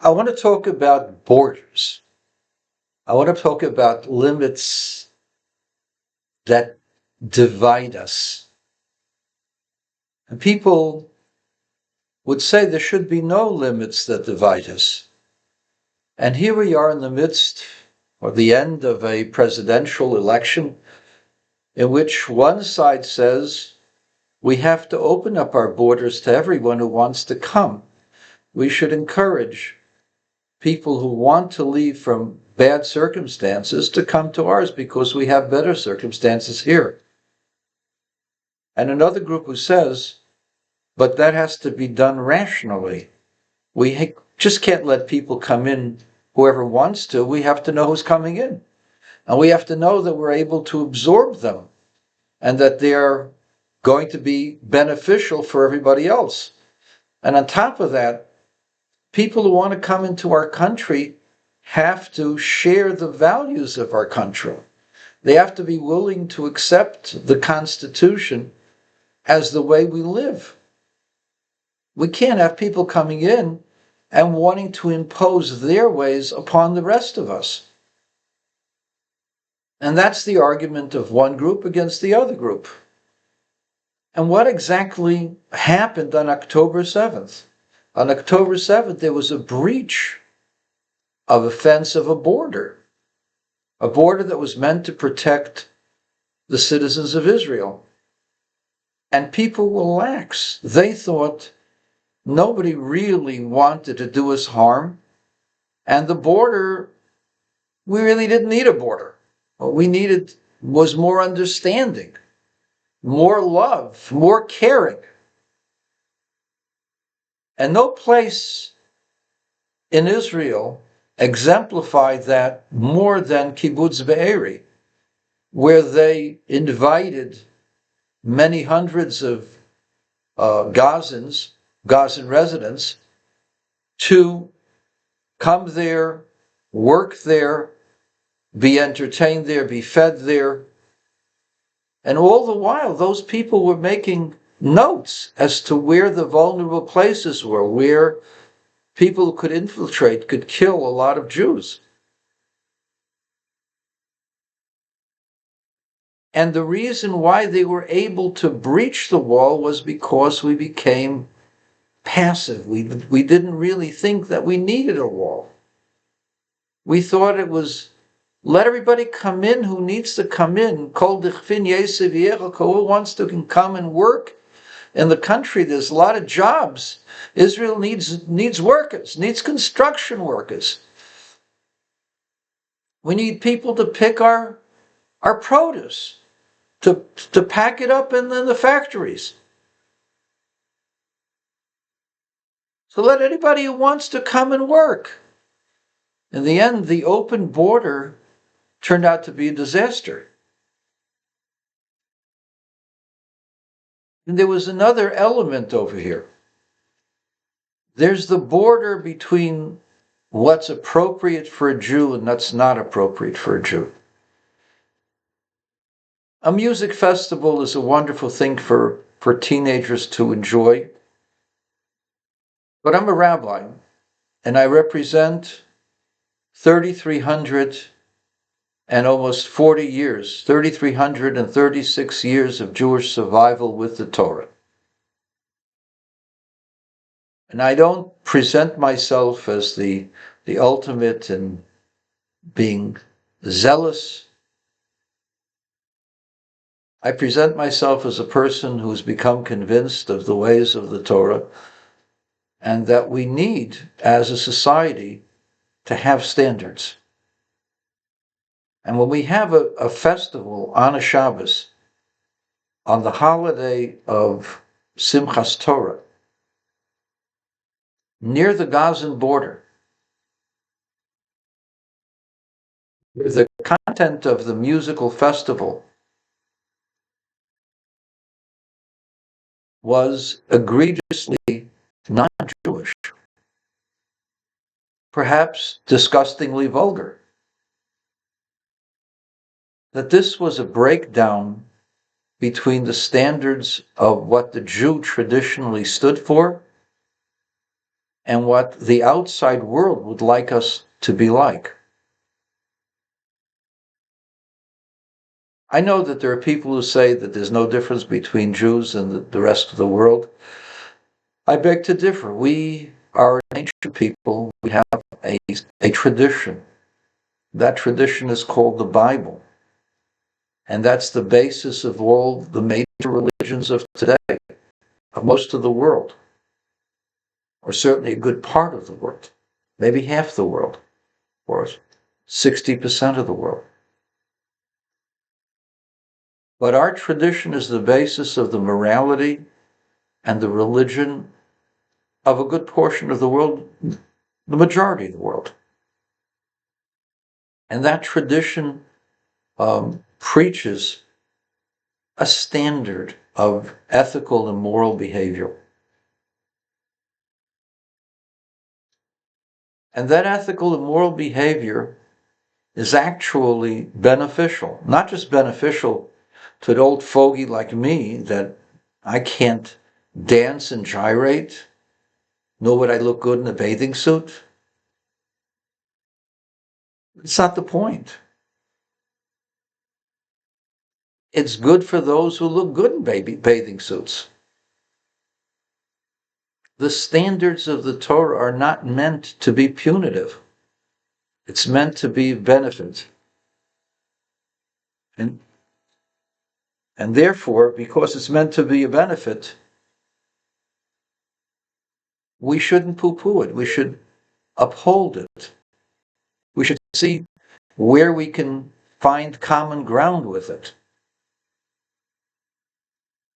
I want to talk about borders. I want to talk about limits that divide us. And people would say there should be no limits that divide us. And here we are in the midst or the end of a presidential election in which one side says we have to open up our borders to everyone who wants to come. We should encourage people who want to leave from bad circumstances to come to ours because we have better circumstances here. And another group who says, but that has to be done rationally. We just can't let people come in whoever wants to. We have to know who's coming in. And we have to know that we're able to absorb them and that they're going to be beneficial for everybody else. And on top of that, people who want to come into our country have to share the values of our country. They have to be willing to accept the Constitution as the way we live. We can't have people coming in and wanting to impose their ways upon the rest of us. And that's the argument of one group against the other group. And what exactly happened on October 7th? On October 7th, there was a breach of a fence of a border that was meant to protect the citizens of Israel. And people were lax. They thought nobody really wanted to do us harm. And the border, we really didn't need a border. What we needed was more understanding, more love, more caring. And no place in Israel exemplified that more than Kibbutz Be'eri, where they invited many hundreds of Gazan residents to come there, work there, be entertained there, be fed there. And all the while, those people were making notes as to where the vulnerable places were, where people could infiltrate, could kill a lot of Jews. And the reason why they were able to breach the wall was because we became passive. We didn't really think that we needed a wall. We thought it was, let everybody come in who needs to come in. Kol dichfin yesev yechol, who wants to can come and work in the country. There's a lot of jobs. Israel needs workers, needs construction workers. We need people to pick our produce, to pack it up in the factories. So let anybody who wants to come and work. In the end, the open border turned out to be a disaster. And there was another element over here. There's the border between what's appropriate for a Jew and what's not appropriate for a Jew. A music festival is a wonderful thing for teenagers to enjoy. But I'm a rabbi, and I represent 3,300 and almost 40 years, 3,336 years of Jewish survival with the Torah. And I don't present myself as the ultimate in being zealous. I present myself as a person who's become convinced of the ways of the Torah and that we need, as a society, to have standards. And when we have a festival on a Shabbos, on the holiday of Simchas Torah, near the Gazan border, the content of the musical festival was egregiously non-Jewish, perhaps disgustingly vulgar. That this was a breakdown between the standards of what the Jew traditionally stood for and what the outside world would like us to be like. I know that there are people who say that there's no difference between Jews and the rest of the world. I beg to differ. We are an ancient people. We have a tradition. That tradition is called the Bible. And that's the basis of all the major religions of today, of most of the world, or certainly a good part of the world, maybe half the world, or 60% of the world. But our tradition is the basis of the morality and the religion of a good portion of the world, the majority of the world. And that tradition preaches a standard of ethical and moral behavior. And that ethical and moral behavior is actually beneficial, not just beneficial to an old fogey like me that I can't dance and gyrate, nor would I look good in a bathing suit. It's not the point. It's good for those who look good in bathing suits. The standards of the Torah are not meant to be punitive. It's meant to be benefit. And therefore, because it's meant to be a benefit, we shouldn't poo-poo it. We should uphold it. We should see where we can find common ground with it.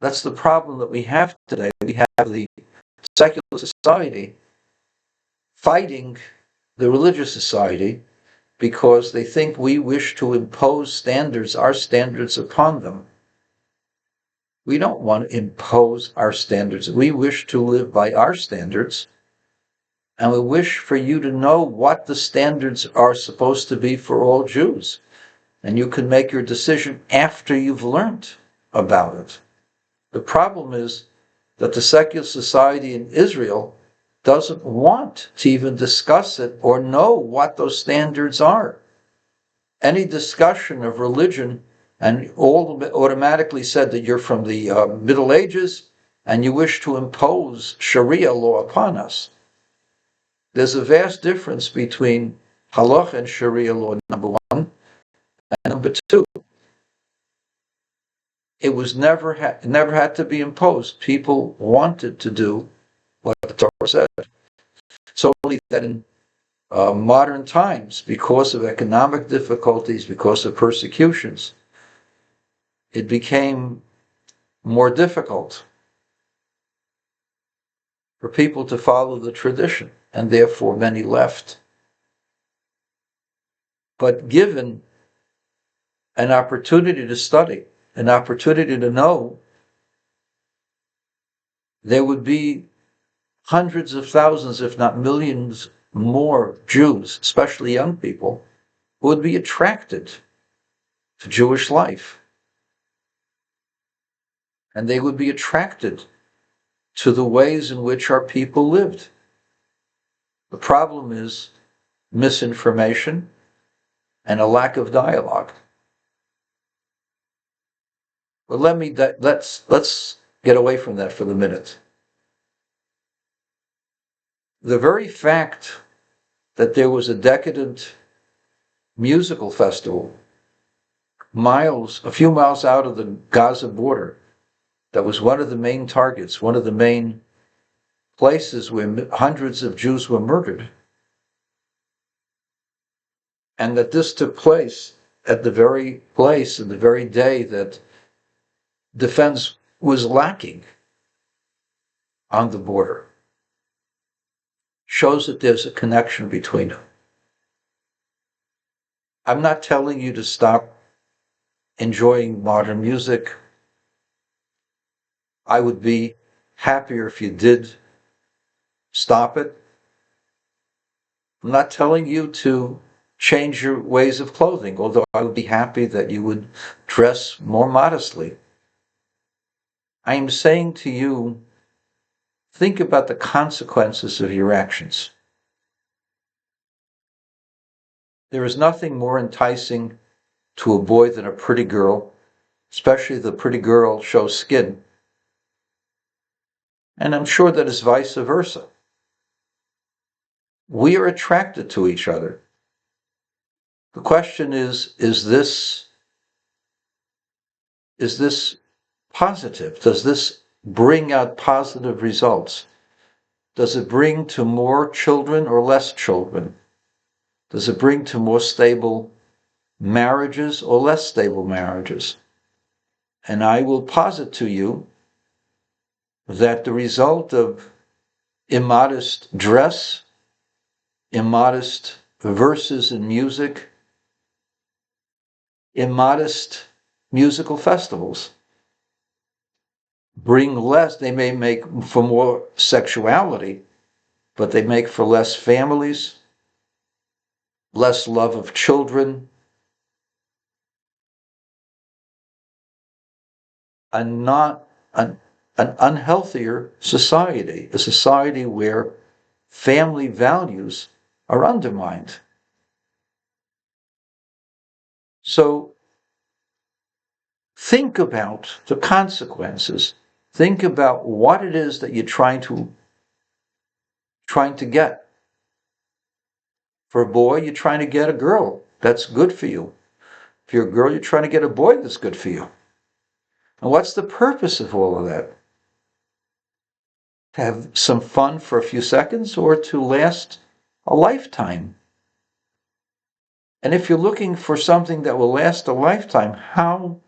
That's the problem that we have today. We have the secular society fighting the religious society because they think we wish to impose standards, our standards, upon them. We don't want to impose our standards. We wish to live by our standards, and we wish for you to know what the standards are supposed to be for all Jews. And you can make your decision after you've learned about it. The problem is that the secular society in Israel doesn't want to even discuss it or know what those standards are. Any discussion of religion, and all automatically said that you're from the Middle Ages and you wish to impose Sharia law upon us. There's a vast difference between Halacha and Sharia law, number one, and number two. It was never had to be imposed. People wanted to do what the Torah said. It's only that in modern times, because of economic difficulties, because of persecutions, it became more difficult for people to follow the tradition, and therefore many left. But given an opportunity to study, an opportunity to know, there would be hundreds of thousands, if not millions, more Jews, especially young people, who would be attracted to Jewish life. And they would be attracted to the ways in which our people lived. The problem is misinformation and a lack of dialogue. But let's get away from that for the minute. The very fact that there was a decadent musical festival a few miles out of the Gaza border, that was one of the main targets, one of the main places where hundreds of Jews were murdered, and that this took place at the very place and the very day that defense was lacking on the border, shows that there's a connection between them. I'm not telling you to stop enjoying modern music. I would be happier if you did stop it. I'm not telling you to change your ways of clothing, although I would be happy that you would dress more modestly. I am saying to you, think about the consequences of your actions. There is nothing more enticing to a boy than a pretty girl, especially if the pretty girl shows skin. And I'm sure that is vice versa. We are attracted to each other. The question is this positive? Does this bring out positive results? Does it bring to more children or less children? Does it bring to more stable marriages or less stable marriages? And I will posit to you that the result of immodest dress, immodest verses in music, immodest musical festivals bring less. They may make for more sexuality, but they make for less families, less love of children, an unhealthier society, a society where family values are undermined. So think about the consequences. Think about what it is that you're trying to get. For a boy, you're trying to get a girl that's good for you. If you're a girl, you're trying to get a boy that's good for you. And what's the purpose of all of that? To have some fun for a few seconds or to last a lifetime? And if you're looking for something that will last a lifetime, how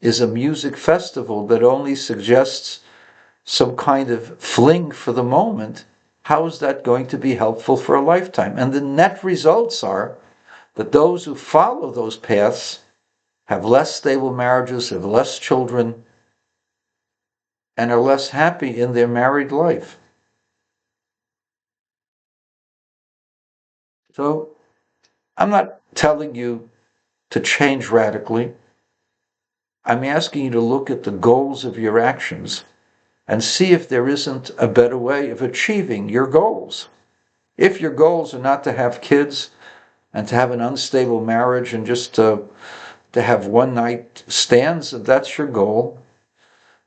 is a music festival that only suggests some kind of fling for the moment, how is that going to be helpful for a lifetime? And the net results are that those who follow those paths have less stable marriages, have less children, and are less happy in their married life. So I'm not telling you to change radically. I'm asking you to look at the goals of your actions and see if there isn't a better way of achieving your goals. If your goals are not to have kids and to have an unstable marriage and just to have one night stands, if that's your goal,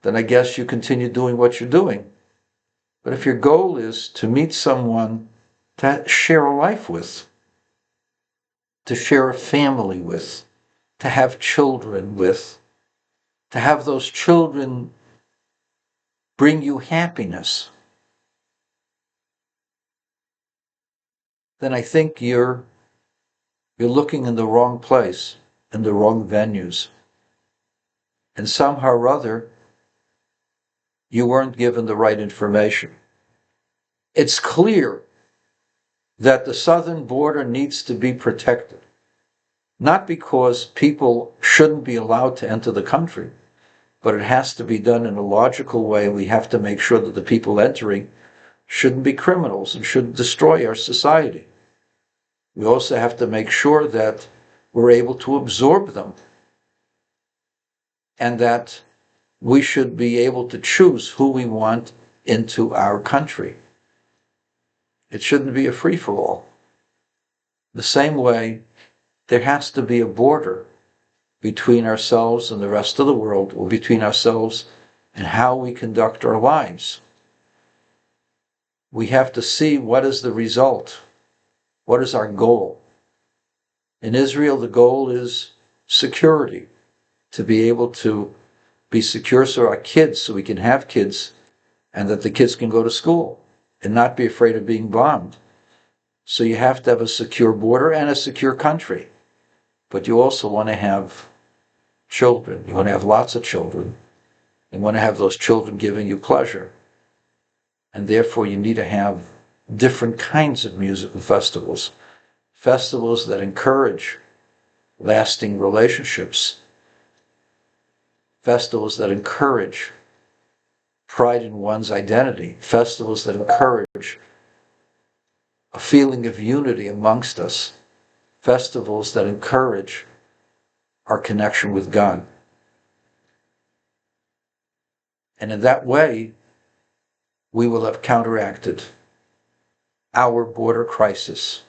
then I guess you continue doing what you're doing. But if your goal is to meet someone to share a life with, to share a family with, to have children with, to have those children bring you happiness, then I think you're looking in the wrong place, in the wrong venues. And somehow or other, you weren't given the right information. It's clear that the southern border needs to be protected, not because people shouldn't be allowed to enter the country, but it has to be done in a logical way. We have to make sure that the people entering shouldn't be criminals and shouldn't destroy our society. We also have to make sure that we're able to absorb them and that we should be able to choose who we want into our country. It shouldn't be a free-for-all. The same way, there has to be a border between ourselves and the rest of the world, or between ourselves and how we conduct our lives. We have to see what is the result. What is our goal? In Israel, the goal is security, to be able to be secure so our kids, so we can have kids, and that the kids can go to school and not be afraid of being bombed. So you have to have a secure border and a secure country. But you also want to have children. You want to have lots of children. You want to have those children giving you pleasure. And therefore you need to have different kinds of musical festivals. Festivals that encourage lasting relationships. Festivals that encourage pride in one's identity. Festivals that encourage a feeling of unity amongst us. Festivals that encourage our connection with God. And in that way, we will have counteracted our border crisis.